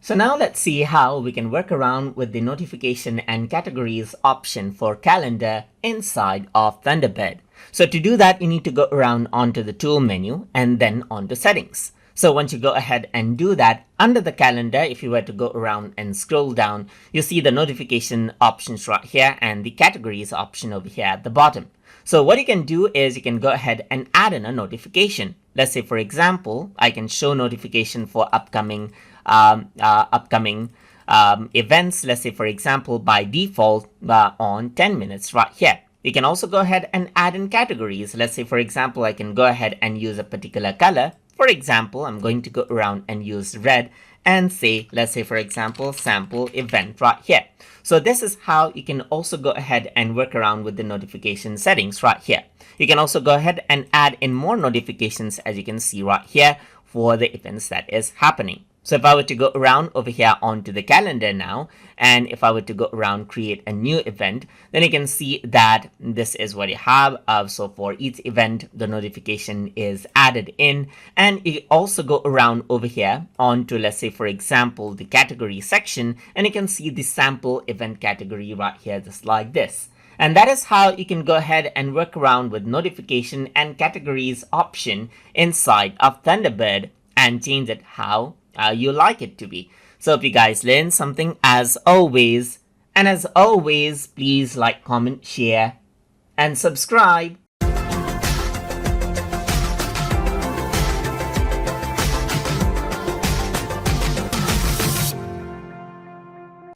So now let's see how we can work around with the notification and categories option for calendar inside of Thunderbird. So to do that, you need to go around onto the tool menu and then onto settings. So once you go ahead and do that, under the calendar, if you were to go around and scroll down, you see the notification options right here and the categories option over here at the bottom. So what you can do is you can go ahead and add in a notification. Let's say, for example, I can show notification for upcoming events. Let's say, for example, by default on 10 minutes right here. You can also go ahead and add in categories. Let's say, for example, I can go ahead and use a particular color. For example, I'm going to go around and use red and say, let's say, for example, sample event right here. So this is how you can also go ahead and work around with the notification settings right here. You can also go ahead and add in more notifications, as you can see right here, for the events that is happening. So if I were to go around over here onto the calendar now, and if I were to go around create a new event, then you can see that this is what you have. So for each event, the notification is added in, and you also go around over here onto, let's say, for example, the category section, and you can see the sample event category right here, just like this. And that is how you can go ahead and work around with notification and categories option inside of Thunderbird and change it how you like it to be. So if you guys learned something, as always, please like, comment, share, and subscribe.